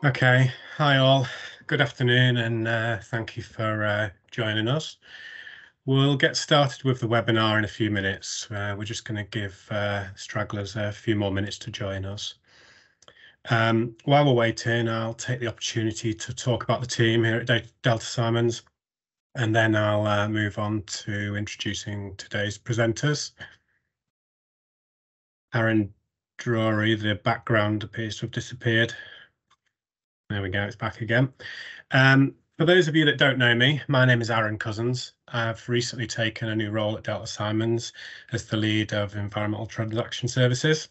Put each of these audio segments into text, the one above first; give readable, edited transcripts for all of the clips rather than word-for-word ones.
Okay, hi all. Good afternoon, and thank you for joining us. We'll get started with the webinar in a few minutes. We're just going to give stragglers a few more minutes to join us. While we're waiting, I'll take the opportunity to talk about the team here at Delta Simons, and then I'll move on to introducing today's presenters. Aaron Drury, the background appears to have disappeared. There we go, it's back again. For those of you that don't know me, my name is Aaron Cousins. I've recently taken a new role at Delta Simons as the lead of Environmental Transaction Services.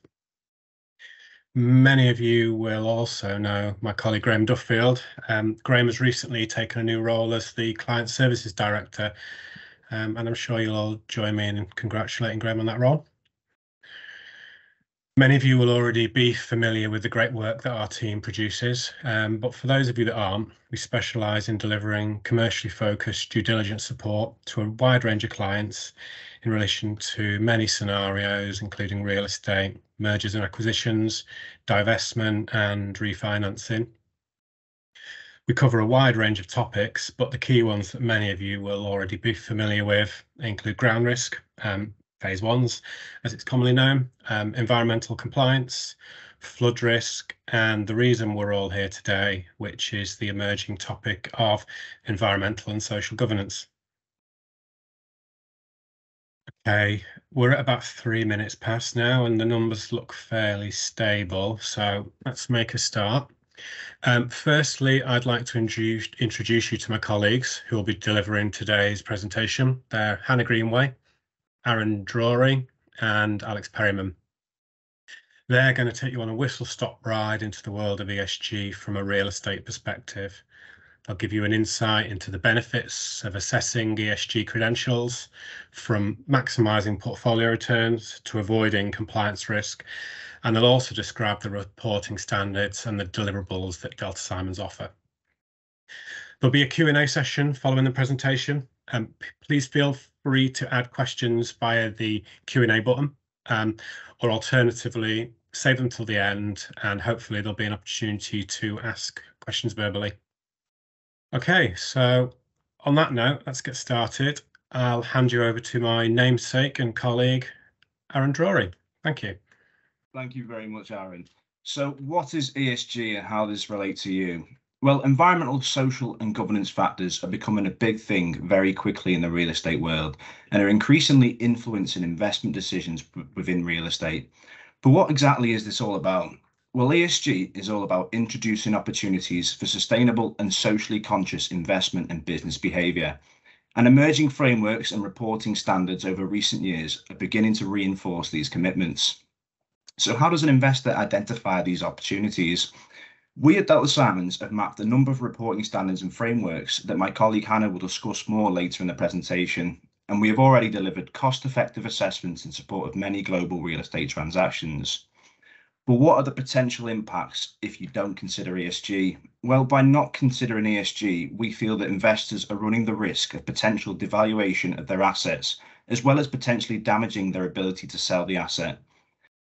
Many of you will also know my colleague Graham Duffield. Graham has recently taken a new role as the Client Services Director, and I'm sure you'll all join me in congratulating Graham on that role. Many of you will already be familiar with the great work that our team produces, but for those of you that aren't, we specialise in delivering commercially focused due diligence support to a wide range of clients in relation to many scenarios, including real estate, mergers and acquisitions, divestment and refinancing. We cover a wide range of topics, but the key ones that many of you will already be familiar with include ground risk, phase ones, as it's commonly known, environmental compliance, flood risk, and the reason we're all here today, which is the emerging topic of environmental and social governance. Okay, we're at about 3 minutes past now, and the numbers look fairly stable, so let's make a start. Firstly, I'd like to introduce you to my colleagues who will be delivering today's presentation. They're Hannah Greenway, Aaron Drury, and Alex Perryman. They're going to take you on a whistle-stop ride into the world of ESG from a real estate perspective. They'll give you an insight into the benefits of assessing ESG credentials, from maximising portfolio returns to avoiding compliance risk, and they'll also describe the reporting standards and the deliverables that Delta Simons offer. There'll be a Q&A session following the presentation. Please feel free to add questions via the Q&A button, or alternatively, save them till the end, and hopefully there'll be an opportunity to ask questions verbally. Okay, so on that note, let's get started. I'll hand you over to my namesake and colleague, Aaron Drury. Thank you. Thank you very much, Aaron. So what is ESG and how does this relate to you? Well, environmental, social and governance factors are becoming a big thing very quickly in the real estate world and are increasingly influencing investment decisions within real estate. But what exactly is this all about? Well, ESG is all about introducing opportunities for sustainable and socially conscious investment and business behaviour. And emerging frameworks and reporting standards over recent years are beginning to reinforce these commitments. So how does an investor identify these opportunities? We at Delta Simons have mapped a number of reporting standards and frameworks that my colleague Hannah will discuss more later in the presentation, and we have already delivered cost-effective assessments in support of many global real estate transactions. But what are the potential impacts if you don't consider ESG? Well, by not considering ESG, we feel that investors are running the risk of potential devaluation of their assets, as well as potentially damaging their ability to sell the asset.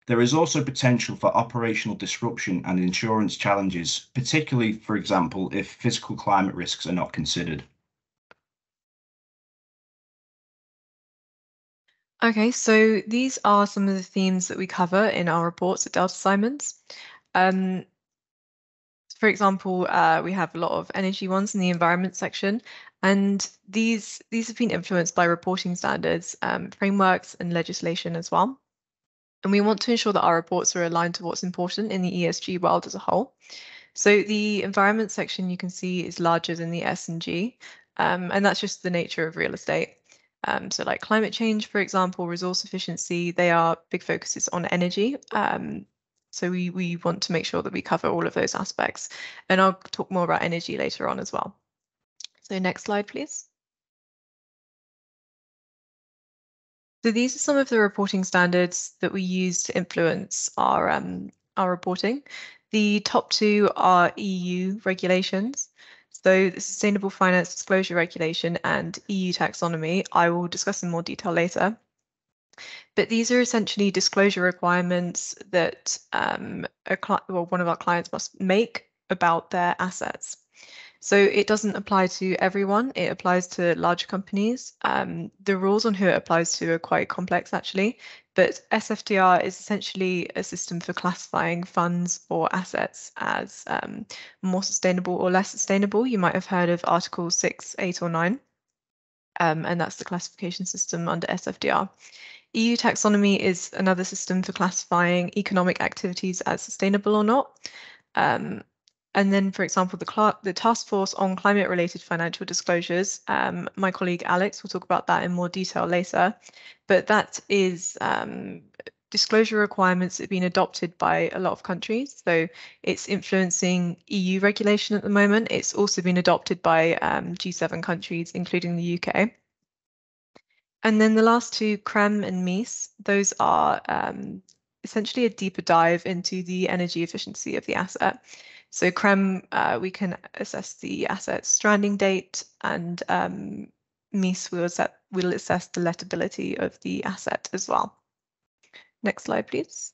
There is also potential for operational disruption and insurance challenges, particularly, for example, if physical climate risks are not considered. Okay, so these are some of the themes that we cover in our reports at Delta Simons. For example, we have a lot of energy ones in the environment section, and these have been influenced by reporting standards, frameworks and legislation as well. And we want to ensure that our reports are aligned to what's important in the ESG world as a whole. So the environment section you can see is larger than the S and G, and that's just the nature of real estate. So like climate change, for example, resource efficiency, they are big focuses on energy. So we want to make sure that we cover all of those aspects. And I'll talk more about energy later on as well. So next slide, please. So these are some of the reporting standards that we use to influence our reporting. The top two are EU regulations. So the Sustainable Finance Disclosure Regulation and EU Taxonomy. I will discuss in more detail later. But these are essentially disclosure requirements that one of our clients must make about their assets. So it doesn't apply to everyone, it applies to large companies. The rules on who it applies to are quite complex actually, but SFDR is essentially a system for classifying funds or assets as more sustainable or less sustainable. You might have heard of Article 6, 8 or 9, and that's the classification system under SFDR. EU taxonomy is another system for classifying economic activities as sustainable or not. And then, for example, the Task Force on Climate-Related Financial Disclosures, my colleague Alex will talk about that in more detail later, but that is disclosure requirements that have been adopted by a lot of countries. So it's influencing EU regulation at the moment. It's also been adopted by G7 countries, including the UK. And then the last two, CRREM and MEES, those are essentially a deeper dive into the energy efficiency of the asset. So CRREM, we can assess the asset's stranding date, and MEES will assess the lettability of the asset as well. Next slide, please.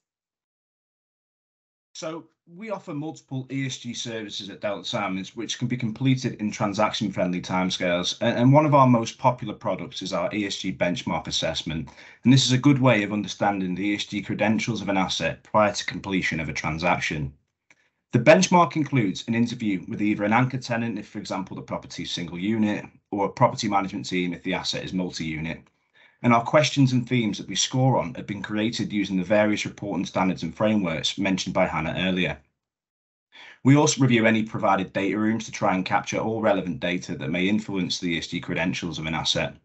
So we offer multiple ESG services at Delta Simons, which can be completed in transaction-friendly timescales. And one of our most popular products is our ESG benchmark assessment. And this is a good way of understanding the ESG credentials of an asset prior to completion of a transaction. The benchmark includes an interview with either an anchor tenant, if, for example, the property is single unit, or a property management team if the asset is multi-unit. And our questions and themes that we score on have been created using the various reporting standards and frameworks mentioned by Hannah earlier. We also review any provided data rooms to try and capture all relevant data that may influence the ESG credentials of an asset.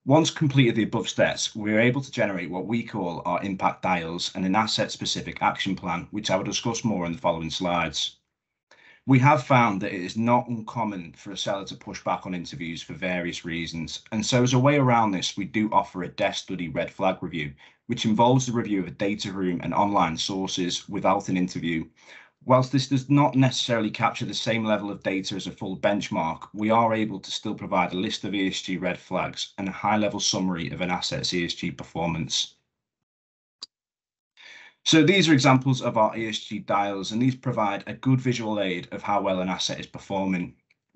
Once completed the above steps, we are able to generate what we call our impact dials and an asset-specific action plan, which I will discuss more in the following slides. We have found that it is not uncommon for a seller to push back on interviews for various reasons, and so as a way around this, we do offer a desk study red flag review, which involves the review of a data room and online sources without an interview. Whilst this does not necessarily capture the same level of data as a full benchmark, we are able to still provide a list of ESG red flags and a high-level summary of an asset's ESG performance. So these are examples of our ESG dials, and these provide a good visual aid of how well an asset is performing.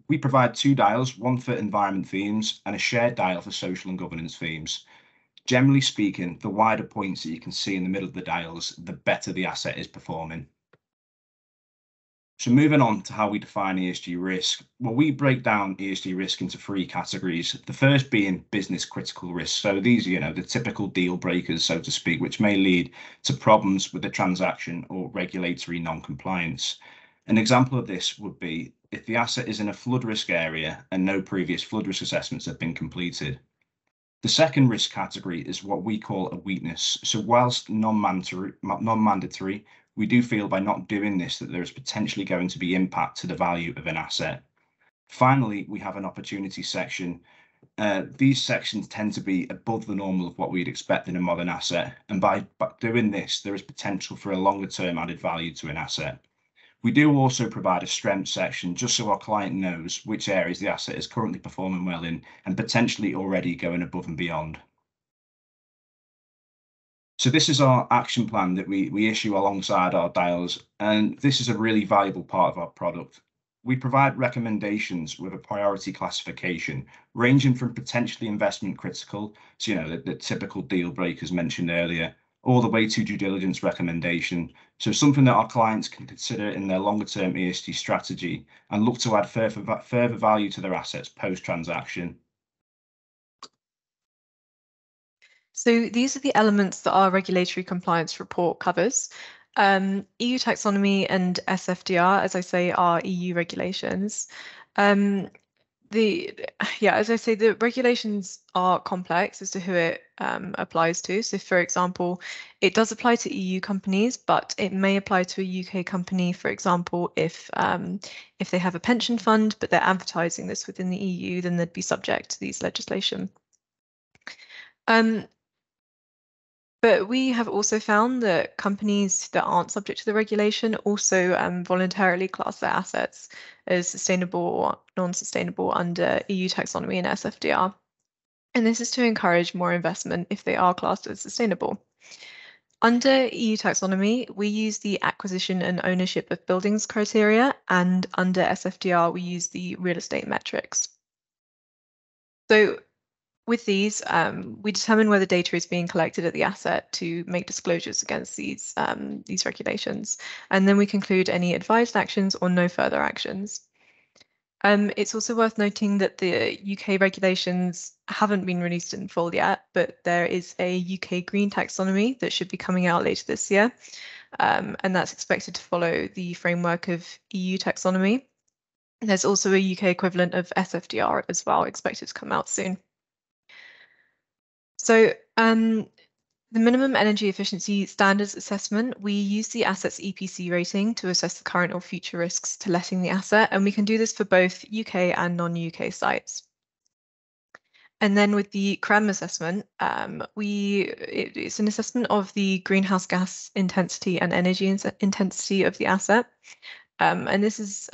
We provide two dials, one for environment themes and a shared dial for social and governance themes. Generally speaking, the wider points that you can see in the middle of the dials, the better the asset is performing. So moving on to how we define ESG risk. Well, we break down ESG risk into three categories. The first being business critical risk. So these are, the typical deal breakers, so to speak, which may lead to problems with the transaction or regulatory non-compliance. An example of this would be if the asset is in a flood risk area and no previous flood risk assessments have been completed. The second risk category is what we call a weakness. So whilst non-mandatory, we do feel by not doing this that there is potentially going to be impact to the value of an asset. Finally, we have an opportunity section. These sections tend to be above the normal of what we'd expect in a modern asset. And by doing this, there is potential for a longer term added value to an asset. We do also provide a strength section just so our client knows which areas the asset is currently performing well in and potentially already going above and beyond. So this is our action plan that we issue alongside our dials, and this is a really valuable part of our product. We provide recommendations with a priority classification, ranging from potentially investment critical, so the typical deal breakers mentioned earlier, all the way to due diligence recommendation. So something that our clients can consider in their longer term ESG strategy and look to add further value to their assets post-transaction. So these are the elements that our regulatory compliance report covers. EU taxonomy and SFDR, as I say, are EU regulations. As I say, the regulations are complex as to who it applies to. So, for example, it does apply to EU companies, but it may apply to a UK company, for example, if they have a pension fund, but they're advertising this within the EU, then they'd be subject to these legislation. But we have also found that companies that aren't subject to the regulation also voluntarily class their assets as sustainable or non-sustainable under EU taxonomy and SFDR. And this is to encourage more investment if they are classed as sustainable. Under EU taxonomy, we use the acquisition and ownership of buildings criteria, and under SFDR, we use the real estate metrics. So with these, we determine whether data is being collected at the asset to make disclosures against these regulations. And then we conclude any advised actions or no further actions. It's also worth noting that the UK regulations haven't been released in full yet, but there is a UK green taxonomy that should be coming out later this year. And that's expected to follow the framework of EU taxonomy. There's also a UK equivalent of SFDR as well, expected to come out soon. So the minimum energy efficiency standards assessment, we use the asset's EPC rating to assess the current or future risks to letting the asset, and we can do this for both UK and non-UK sites. And then with the CRREM assessment, it's an assessment of the greenhouse gas intensity and energy intensity of the asset. And this is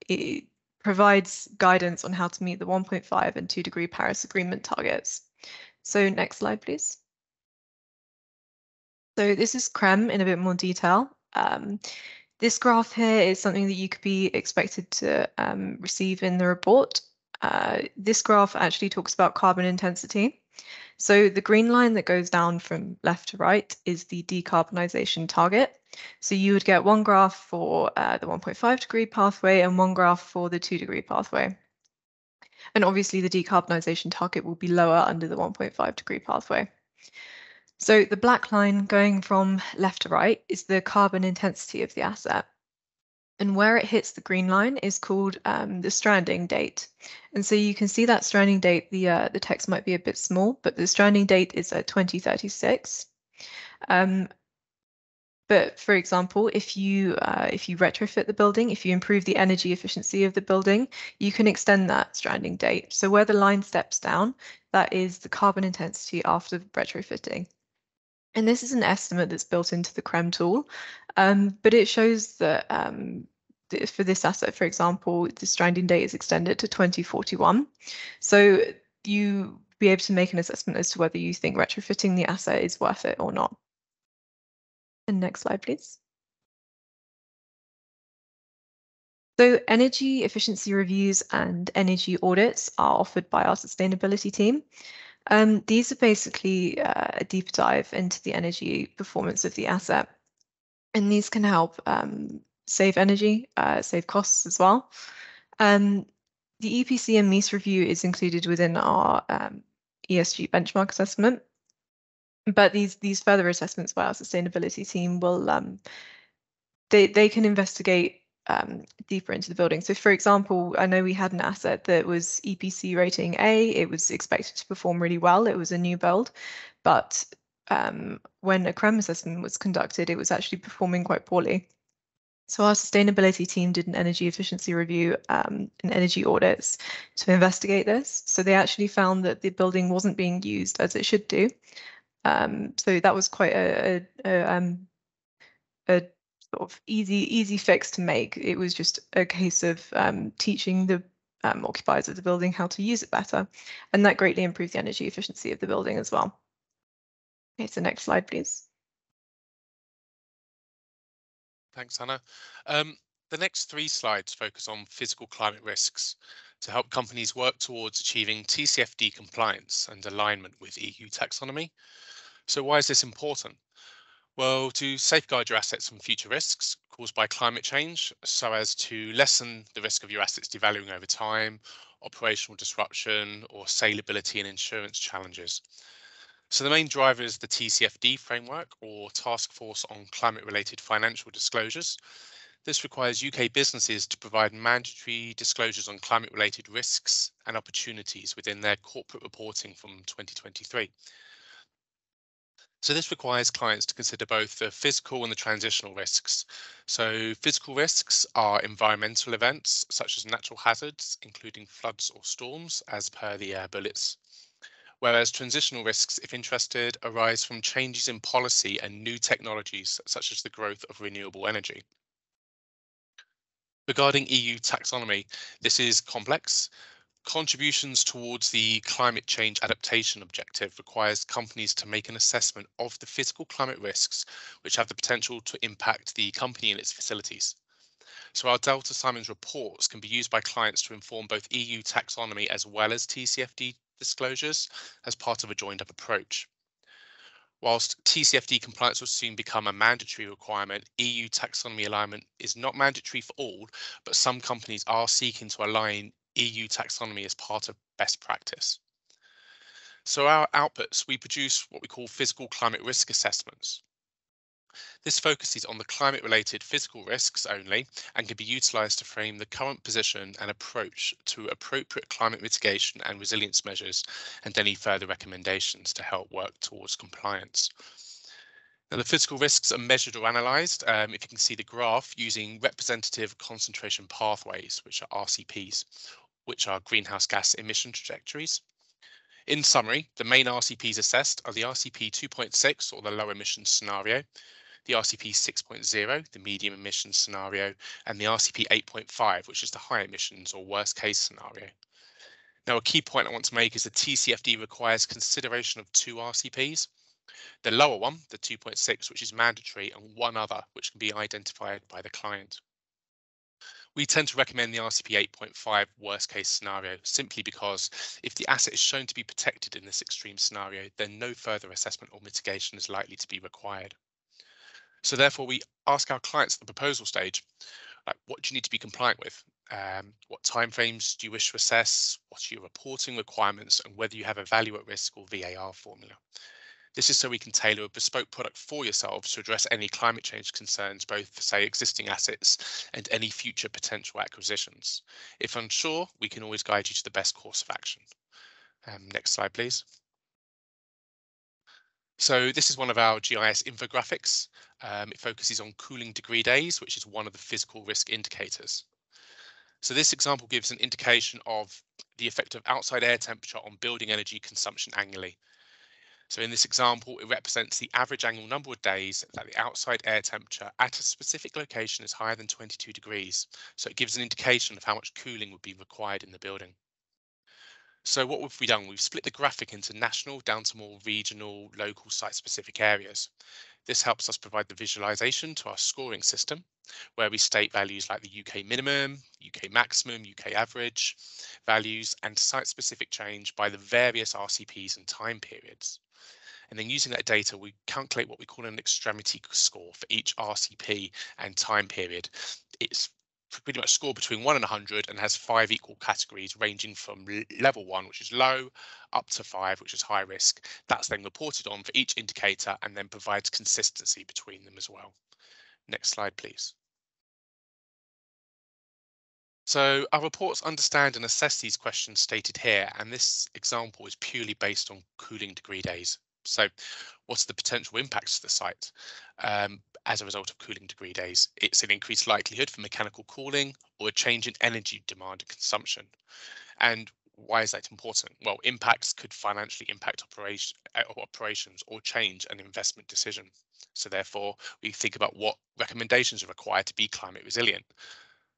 it provides guidance on how to meet the 1.5 and 2 degree Paris Agreement targets. So next slide, please. So this is CRREM in a bit more detail. This graph here is something that you could be expected to receive in the report. This graph actually talks about carbon intensity. So the green line that goes down from left to right is the decarbonisation target. So you would get one graph for the 1.5 degree pathway and one graph for the 2 degree pathway. And obviously the decarbonisation target will be lower under the 1.5 degree pathway. So the black line going from left to right is the carbon intensity of the asset. And where it hits the green line is called the stranding date. And so you can see that stranding date, the text might be a bit small, but the stranding date is at 2036. But for example, if you retrofit the building, if you improve the energy efficiency of the building, you can extend that stranding date. So where the line steps down, that is the carbon intensity after retrofitting. And this is an estimate that's built into the CRREM tool, but it shows that for this asset, for example, the stranding date is extended to 2041. So you be able to make an assessment as to whether you think retrofitting the asset is worth it or not. And next slide, please. So energy efficiency reviews and energy audits are offered by our sustainability team. These are basically a deeper dive into the energy performance of the asset. And these can help save energy, save costs as well. The EPC and MEES review is included within our ESG benchmark assessment. But these further assessments by our sustainability team will they can investigate deeper into the building. So for example, I know we had an asset that was EPC rating A. It was expected to perform really well. It was a new build, but when a CRREM assessment was conducted, it was actually performing quite poorly. So our sustainability team did an energy efficiency review and energy audits to investigate this. So they actually found that the building wasn't being used as it should do. So that was quite a sort of easy fix to make. It was just a case of teaching the occupiers of the building how to use it better, and that greatly improved the energy efficiency of the building as well. Okay, so next slide, please. Thanks, Hannah. The next 3 slides focus on physical climate risks to help companies work towards achieving TCFD compliance and alignment with EU taxonomy. So why is this important? Well, to safeguard your assets from future risks caused by climate change, so as to lessen the risk of your assets devaluing over time, operational disruption, or saleability and insurance challenges. So the main driver is the TCFD framework, or Task Force on Climate-Related Financial Disclosures. This requires UK businesses to provide mandatory disclosures on climate-related risks and opportunities within their corporate reporting from 2023. So this requires clients to consider both the physical and the transitional risks. So physical risks are environmental events such as natural hazards, including floods or storms, as per the bullets. Whereas transitional risks, if interested, arise from changes in policy and new technologies, such as the growth of renewable energy. Regarding EU taxonomy, this is complex. Contributions towards the climate change adaptation objective requires companies to make an assessment of the physical climate risks which have the potential to impact the company and its facilities. So our Delta Simons reports can be used by clients to inform both EU taxonomy as well as TCFD disclosures as part of a joined up approach. Whilst TCFD compliance will soon become a mandatory requirement, EU taxonomy alignment is not mandatory for all, but some companies are seeking to align EU taxonomy as part of best practice. So our outputs, we produce what we call physical climate risk assessments. This focuses on the climate related physical risks only and can be utilised to frame the current position and approach to appropriate climate mitigation and resilience measures and any further recommendations to help work towards compliance. Now, the physical risks are measured or analysed, if you can see the graph, using representative concentration pathways, which are RCPs, which are greenhouse gas emission trajectories. In summary, the main RCPs assessed are the RCP 2.6 or the low emissions scenario, the RCP 6.0, the medium emissions scenario, and the RCP 8.5, which is the high emissions or worst case scenario. Now, a key point I want to make is the TCFD requires consideration of two RCPs. The lower one, the 2.6, which is mandatory, and one other, which can be identified by the client. We tend to recommend the RCP 8.5 worst case scenario simply because if the asset is shown to be protected in this extreme scenario, then no further assessment or mitigation is likely to be required. So therefore, we ask our clients at the proposal stage, what do you need to be compliant with? What timeframes do you wish to assess? What are your reporting requirements? And whether you have a value at risk or VAR formula. This is so we can tailor a bespoke product for yourselves to address any climate change concerns, both for, say, existing assets and any future potential acquisitions. If unsure, we can always guide you to the best course of action. Next slide, please. So this is one of our GIS infographics. It focuses on cooling degree days, which is one of the physical risk indicators. So this example gives an indication of the effect of outside air temperature on building energy consumption annually. So in this example, it represents the average annual number of days that the outside air temperature at a specific location is higher than 22 degrees. So it gives an indication of how much cooling would be required in the building. So what have we done? We've split the graphic into national down to more regional, local site-specific areas. This helps us provide the visualization to our scoring system, where we state values like the UK minimum, UK maximum, UK average values, and site-specific change by the various RCPs and time periods. And then using that data, we calculate what we call an extremity score for each RCP and time period. It's pretty much scored between 1 and 100 and has 5 equal categories ranging from level 1, which is low, up to 5, which is high risk. That's then reported on for each indicator and then provides consistency between them as well. Next slide, please. So our reports understand and assess these questions stated here, and this example is purely based on cooling degree days. So what's the potential impacts to the site as a result of cooling degree days? It's an increased likelihood for mechanical cooling or a change in energy demand and consumption. And why is that important? Well, impacts could financially impact operations or change an investment decision. So therefore, we think about what recommendations are required to be climate resilient.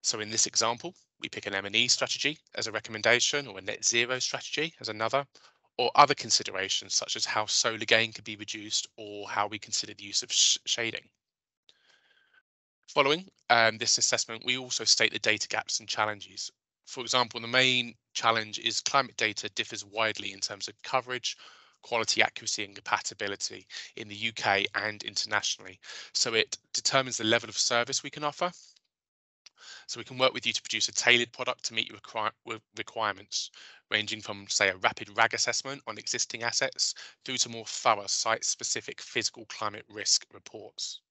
So in this example, we pick an M&E strategy as a recommendation or a net zero strategy as another, or other considerations such as how solar gain can be reduced or how we consider the use of shading. Following this assessment, we also state the data gaps and challenges. For example, the main challenge is climate data differs widely in terms of coverage, quality, accuracy and compatibility in the UK and internationally. So it determines the level of service we can offer. So we can work with you to produce a tailored product to meet your requirements, ranging from, say, a rapid RAG assessment on existing assets through to more thorough site-specific physical climate risk reports.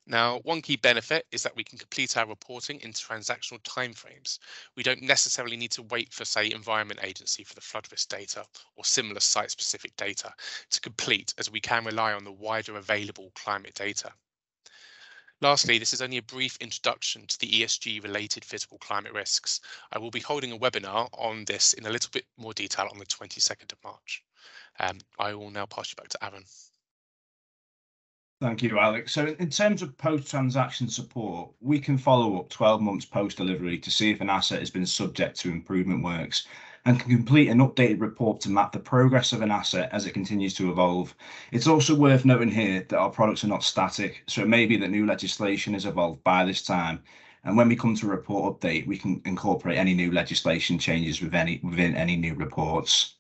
Now, one key benefit is that we can complete our reporting in transactional timeframes. We don't necessarily need to wait for, say, Environment Agency for the flood risk data or similar site-specific data to complete, as we can rely on the wider available climate data. Lastly, this is only a brief introduction to the ESG related physical climate risks. I will be holding a webinar on this in a little bit more detail on the 22nd of March. I will now pass you back to Aaron. Thank you, Alex. So in terms of post-transaction support, we can follow up 12 months post-delivery to see if an asset has been subject to improvement works and can complete an updated report to map the progress of an asset as it continues to evolve. It's also worth noting here that our products are not static, so it may be that new legislation has evolved by this time. And when we come to a report update, we can incorporate any new legislation changes within any new reports.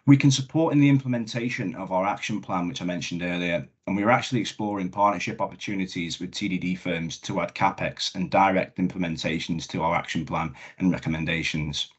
We can support in the implementation of our action plan, which I mentioned earlier, and we're actually exploring partnership opportunities with TDD firms to add CapEx and direct implementations to our action plan and recommendations.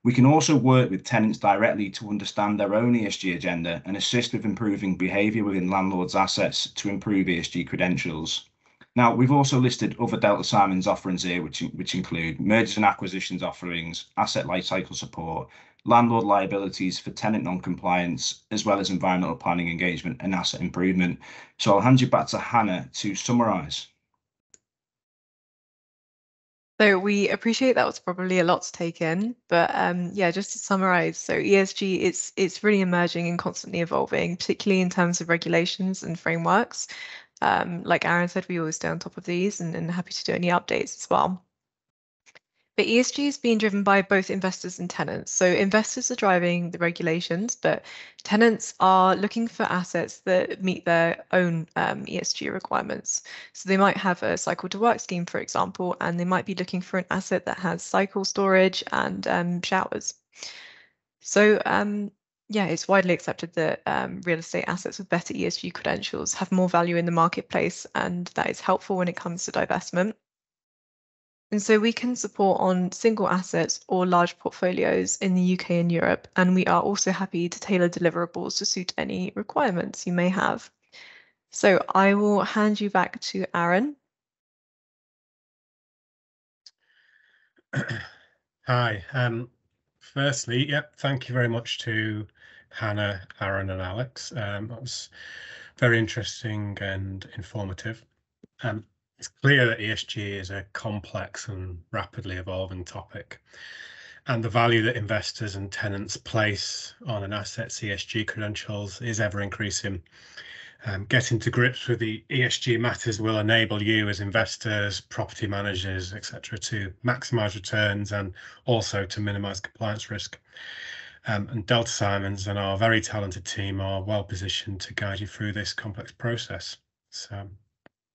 We can also work with tenants directly to understand their own ESG agenda and assist with improving behaviour within landlords' assets to improve ESG credentials. Now, we've also listed other Delta Simon's offerings here, which include mergers and acquisitions offerings, asset lifecycle support, landlord liabilities for tenant non-compliance, as well as environmental planning engagement and asset improvement. So I'll hand you back to Hannah to summarise. So we appreciate that was probably a lot to take in, but yeah, just to summarize, so ESG it's really emerging and constantly evolving, particularly in terms of regulations and frameworks. Like Aaron said, we always stay on top of these and happy to do any updates as well. But ESG is being driven by both investors and tenants. So investors are driving the regulations, but tenants are looking for assets that meet their own ESG requirements. So they might have a cycle to work scheme, for example, and they might be looking for an asset that has cycle storage and showers. So yeah, it's widely accepted that real estate assets with better ESG credentials have more value in the marketplace, and that is helpful when it comes to divestment. And so we can support on single assets or large portfolios in the UK and Europe, and we are also happy to tailor deliverables to suit any requirements you may have. So I will hand you back to Aaron. Hi. Firstly, thank you very much to Hannah, Aaron, and Alex. That was very interesting and informative. It's clear that ESG is a complex and rapidly evolving topic, and the value that investors and tenants place on an asset's ESG credentials is ever increasing. Getting to grips with the ESG matters will enable you as investors, property managers, etc., to maximise returns and also to minimise compliance risk. And Delta Simons and our very talented team are well positioned to guide you through this complex process. So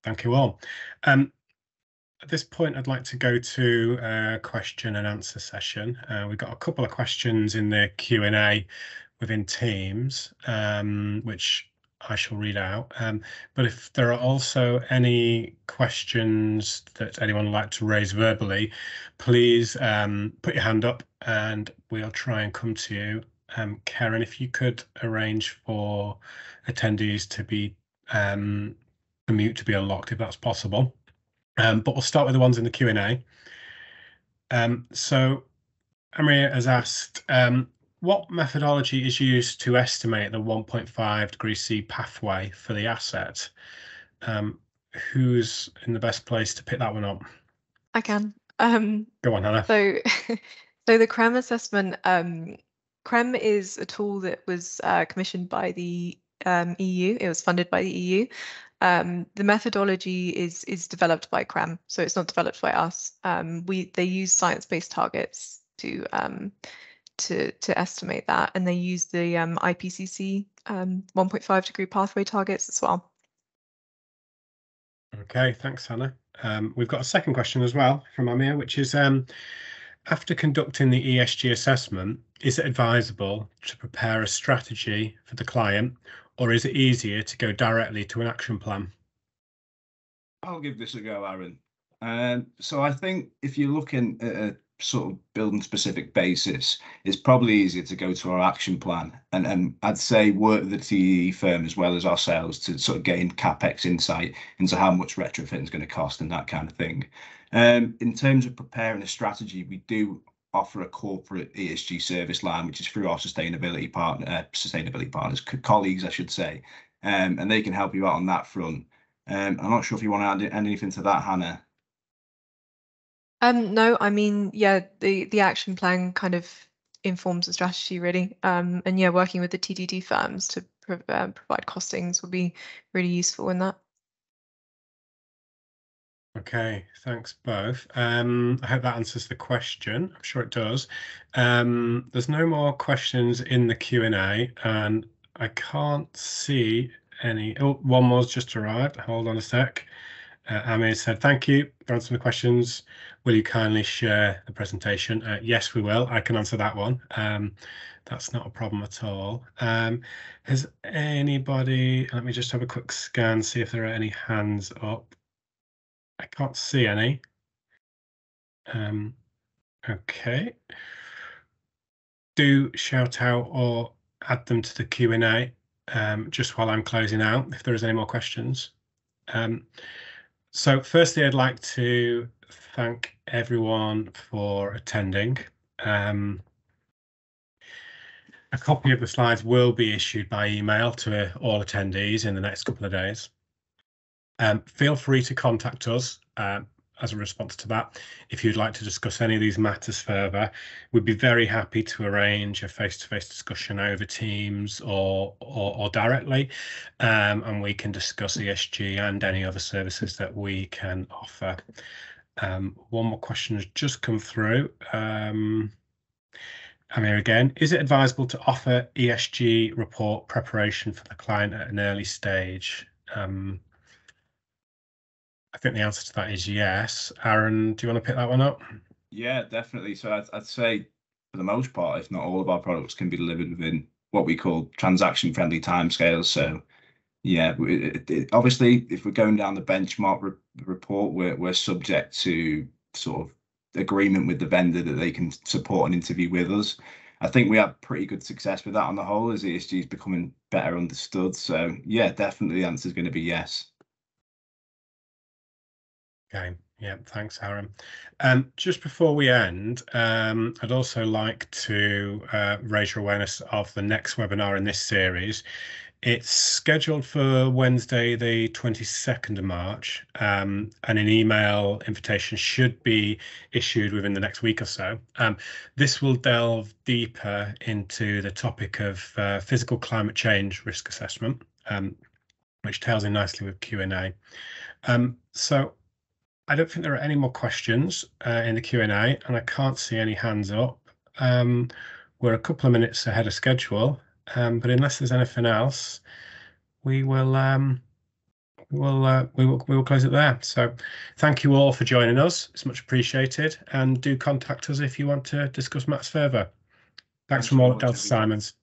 thank you all. At this point, I'd like to go to a question and answer session. We've got a couple of questions in the Q&A within Teams, which I shall read out. But if there are also any questions that anyone would like to raise verbally, please put your hand up and we'll try and come to you. Karen, if you could arrange for attendees to be the mute to be unlocked if that's possible. But we'll start with the ones in the Q&A. So Amria has asked, what methodology is used to estimate the 1.5 degrees C pathway for the asset? Who's in the best place to pick that one up? I can. Go on, Hannah. So, so the CRREM assessment, CRREM is a tool that was commissioned by the EU. It was funded by the EU. The methodology is developed by CRREM, so it's not developed by us. They use science-based targets to estimate that, and they use the IPCC 1.5 degree pathway targets as well. Okay, thanks, Hannah. We've got a second question as well from Amir, which is, after conducting the ESG assessment, is it advisable to prepare a strategy for the client, or is it easier to go directly to an action plan? I'll give this a go, Aaron. So I think if you're looking at a sort of building specific basis, it's probably easier to go to our action plan and I'd say work with the TE firm as well as ourselves to sort of gain CapEx insight into how much retrofitting is going to cost and that kind of thing. In terms of preparing a strategy, we do offer a corporate ESG service line, which is through our sustainability partners, colleagues, I should say, and they can help you out on that front. I'm not sure if you want to add anything to that, Hannah. No, I mean, yeah, the action plan kind of informs the strategy really, and yeah, working with the TDD firms provide costings would be really useful in that. Okay, thanks both. I hope that answers the question. I'm sure it does. There's no more questions in the Q&A, and I can't see any. Oh, one was just arrived. Hold on a sec. Amir said, thank you for answering the questions. Will you kindly share the presentation? Yes, we will. I can answer that one. That's not a problem at all. Has anybody, let me just have a quick scan, see if there are any hands up. I can't see any. Okay. Do shout out or add them to the Q&A just while I'm closing out if there is any more questions. So firstly, I'd like to thank everyone for attending. A copy of the slides will be issued by email to all attendees in the next couple of days. Feel free to contact us as a response to that. If you'd like to discuss any of these matters further, we'd be very happy to arrange a face-to-face discussion over Teams or directly, and we can discuss ESG and any other services that we can offer. One more question has just come through. I'm here again. Is it advisable to offer ESG report preparation for the client at an early stage? I think the answer to that is yes. Aaron, do you want to pick that one up? Yeah, definitely. So I'd say for the most part, if not all of our products can be delivered within what we call transaction-friendly timescales. So yeah, obviously, if we're going down the benchmark report, we're subject to sort of agreement with the vendor that they can support an interview with us. I think we have pretty good success with that on the whole as ESG is becoming better understood. So yeah, definitely the answer is going to be yes. Okay, yeah, thanks, Aaron. Just before we end, I'd also like to raise your awareness of the next webinar in this series. It's scheduled for Wednesday, the 22nd of March, and an email invitation should be issued within the next week or so. This will delve deeper into the topic of physical climate change risk assessment, which tails in nicely with Q&A. So I don't think there are any more questions in the Q&A, and I can't see any hands up. We're a couple of minutes ahead of schedule, but unless there's anything else, we will close it there. So thank you all for joining us. It's much appreciated, and do contact us if you want to discuss matters further. Thanks from all at Delta Simons.